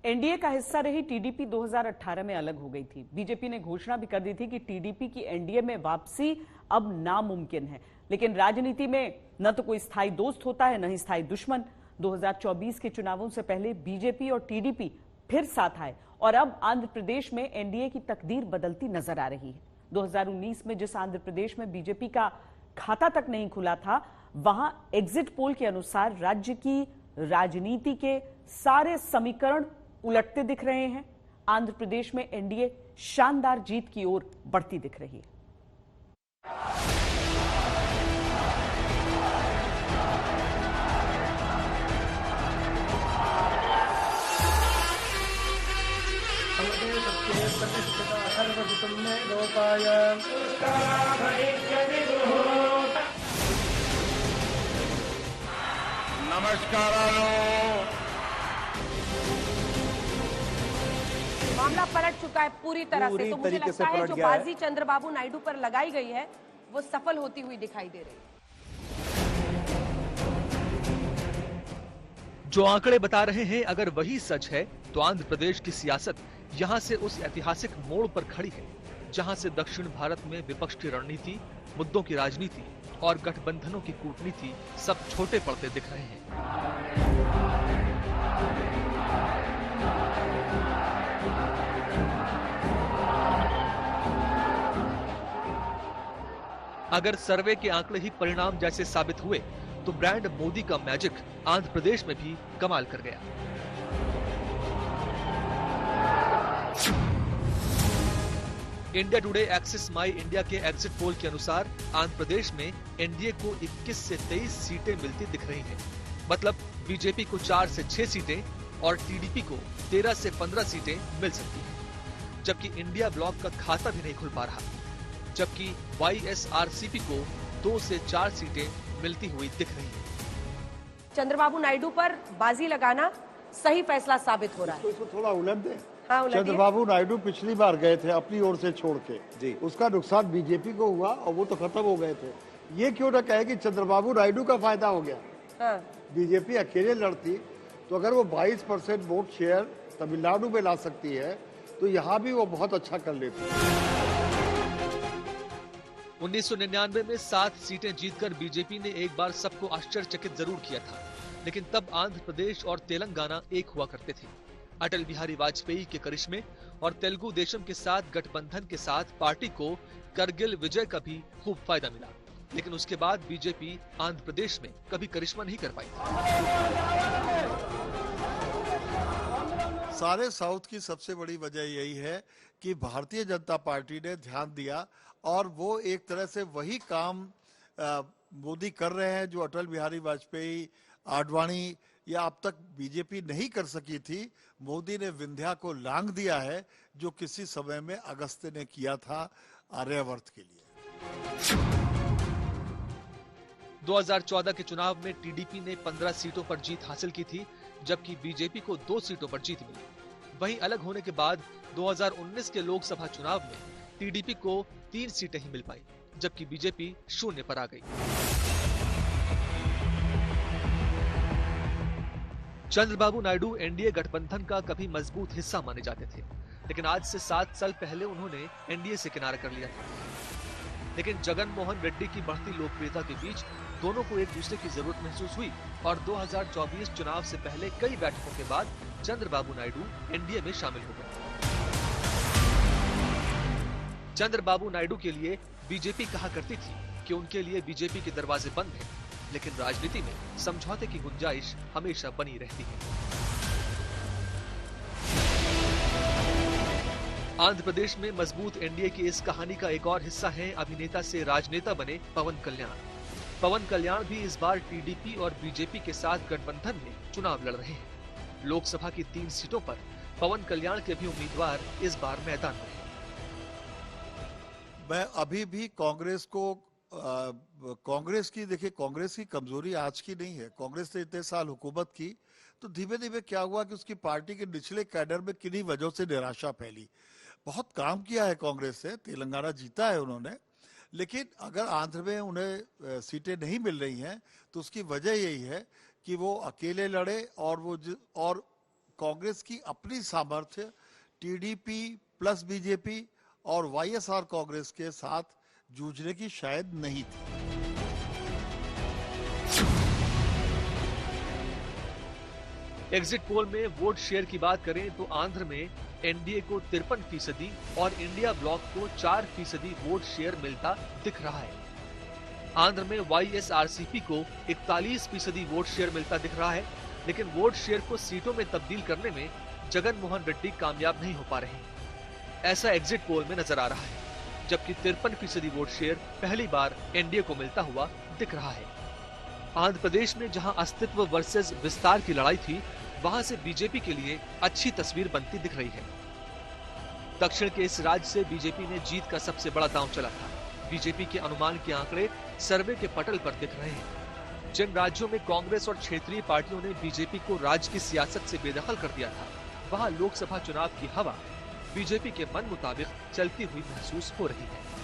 NDA का हिस्सा रही टीडीपी 2018 में अलग हो गई थी। बीजेपी ने घोषणा भी कर दी थी कि टीडीपी की एनडीए में वापसी अब नामुमकिन है। लेकिन राजनीति में न तो कोई स्थायी दोस्त होता है, न ही स्थायी दुश्मन। 2024 के चुनावों से पहले बीजेपी और टीडीपी फिर साथ आए और अब आंध्र प्रदेश में एनडीए की तकदीर बदलती नजर आ रही है। 2019 में जिस आंध्र प्रदेश में बीजेपी का खाता तक नहीं खुला था, वहां एग्जिट पोल के अनुसार राज्य की राजनीति के सारे समीकरण उलटते दिख रहे हैं। आंध्र प्रदेश में एनडीए शानदार जीत की ओर बढ़ती दिख रही है। नमस्कार। मामला पलट चुका है पूरी तरह से। तो मुझे लगता है जो बाजी चंद्रबाबू नायडू पर लगाई गई है वो सफल होती हुई दिखाई दे रही है। जो आंकड़े बता रहे हैं, अगर वही सच है तो आंध्र प्रदेश की सियासत यहां से उस ऐतिहासिक मोड़ पर खड़ी है जहां से दक्षिण भारत में विपक्ष की रणनीति, मुद्दों की राजनीति और गठबंधनों की कूटनीति सब छोटे पड़ते दिख रहे हैं। अगर सर्वे के आंकड़े ही परिणाम जैसे साबित हुए तो ब्रांड मोदी का मैजिक आंध्र प्रदेश में भी कमाल कर गया। इंडिया टुडे एक्सिस माई इंडिया के एग्जिट पोल के अनुसार आंध्र प्रदेश में एनडीए को 21 से 23 सीटें मिलती दिख रही हैं। मतलब बीजेपी को 4 से 6 सीटें और टीडीपी को 13 से 15 सीटें मिल सकती हैं। जबकि इंडिया ब्लॉक का खाता भी नहीं खुल पा रहा, जबकि वाईएसआरसीपी को 2 से 4 सीटें मिलती हुई दिख रही है। चंद्रबाबू नायडू पर बाजी लगाना सही फैसला साबित हो रहा है। इसको थोड़ा उलट दे। हाँ, चंद्रबाबू नायडू पिछली बार गए थे अपनी ओर से छोड़ के जी, उसका नुकसान बीजेपी को हुआ और वो तो खत्म हो गए थे। ये क्यों ना कहे कि चंद्रबाबू नायडू का फायदा हो गया। हाँ। बीजेपी अकेले लड़ती तो अगर वो 22% वोट शेयर तमिलनाडु में ला सकती है तो यहाँ भी वो बहुत अच्छा कर लेती है। 1999 में 7 सीटें जीतकर बीजेपी ने एक बार सबको आश्चर्यचकित जरूर किया था, लेकिन तब आंध्र प्रदेश और तेलंगाना एक हुआ करते थे। अटल बिहारी वाजपेयी के करिश्मे और तेलुगु देशम के साथ गठबंधन के साथ पार्टी को करगिल विजय का भी खूब फायदा मिला, लेकिन उसके बाद बीजेपी आंध्र प्रदेश में कभी करिश्मा नहीं कर पाई। सारे साउथ की सबसे बड़ी वजह यही है कि भारतीय जनता पार्टी ने ध्यान दिया और वो एक तरह से वही काम मोदी कर रहे हैं जो अटल बिहारी वाजपेयी, आडवाणी या अब तक बीजेपी नहीं कर सकी थी। मोदी ने विंध्या को लांघ दिया है जो किसी समय में अगस्त्य ने किया था आर्यवर्त के लिए। 2014 के चुनाव में टीडीपी ने 15 सीटों पर जीत हासिल की थी, जबकि बीजेपी को 2 सीटों पर जीत मिली। वहीं अलग होने के बाद 2019 के लोकसभा चुनाव में टीडीपी को 3 सीटें ही मिल पाई, जबकि बीजेपी 0 पर आ गई। चंद्रबाबू नायडू एनडीए गठबंधन का कभी मजबूत हिस्सा माने जाते थे, लेकिन आज से 7 साल पहले उन्होंने एनडीए से किनारा कर लिया था। लेकिन जगन मोहन रेड्डी की बढ़ती लोकप्रियता के बीच दोनों को एक दूसरे की जरूरत महसूस हुई और 2024 चुनाव से पहले कई बैठकों के बाद चंद्रबाबू नायडू एनडीए में शामिल हो गए। चंद्रबाबू नायडू के लिए बीजेपी कहा करती थी कि उनके लिए बीजेपी के दरवाजे बंद हैं, लेकिन राजनीति में समझौते की गुंजाइश हमेशा बनी रहती है। आंध्र प्रदेश में मजबूत एनडीए की इस कहानी का एक और हिस्सा है अभिनेता से राजनेता बने पवन कल्याण। पवन कल्याण भी इस बार टीडीपी और बीजेपी के साथ गठबंधन में चुनाव लड़ रहे हैं। लोकसभा की 3 सीटों पर पवन कल्याण के भी उम्मीदवार इस बार मैदान में हैं। मैं अभी भी कांग्रेस की कमजोरी आज की नहीं है। कांग्रेस ने इतने साल हुकूमत की तो धीमे धीमे क्या हुआ कि उसकी पार्टी के निचले कैडर में किन्हीं वजहों से निराशा फैली। बहुत काम किया है कांग्रेस से, तेलंगाना जीता है उन्होंने, लेकिन अगर आंध्र में उन्हें सीटें नहीं मिल रही हैं तो उसकी वजह यही है कि वो अकेले लड़े और कांग्रेस की अपनी सामर्थ्य टीडीपी प्लस बीजेपी और वाईएसआर कांग्रेस के साथ जूझने की शायद नहीं थी। एग्जिट पोल में वोट शेयर की बात करें तो आंध्र में एनडीए को 53% और इंडिया ब्लॉक को 4% वोट शेयर मिलता दिख रहा है। आंध्र में वाईएसआरसीपी को 41% वोट शेयर मिलता दिख रहा है, लेकिन वोट शेयर को सीटों में तब्दील करने में जगन मोहन रेड्डी कामयाब नहीं हो पा रहे हैं। ऐसा एग्जिट पोल में नजर आ रहा है, जबकि 53% वोट शेयर पहली बार एनडीए को मिलता हुआ दिख रहा है। आंध्र प्रदेश में जहां अस्तित्व वर्सेस विस्तार की लड़ाई थी, वहां से बीजेपी के लिए अच्छी तस्वीर बनती दिख रही है। दक्षिण के इस राज्य से बीजेपी ने जीत का सबसे बड़ा दांव चला था। बीजेपी के अनुमान के आंकड़े सर्वे के पटल पर दिख रहे हैं। जिन राज्यों में कांग्रेस और क्षेत्रीय पार्टियों ने बीजेपी को राज्य की सियासत से बेदखल कर दिया था, वहां लोकसभा चुनाव की हवा बीजेपी के मन मुताबिक चलती हुई महसूस हो रही है।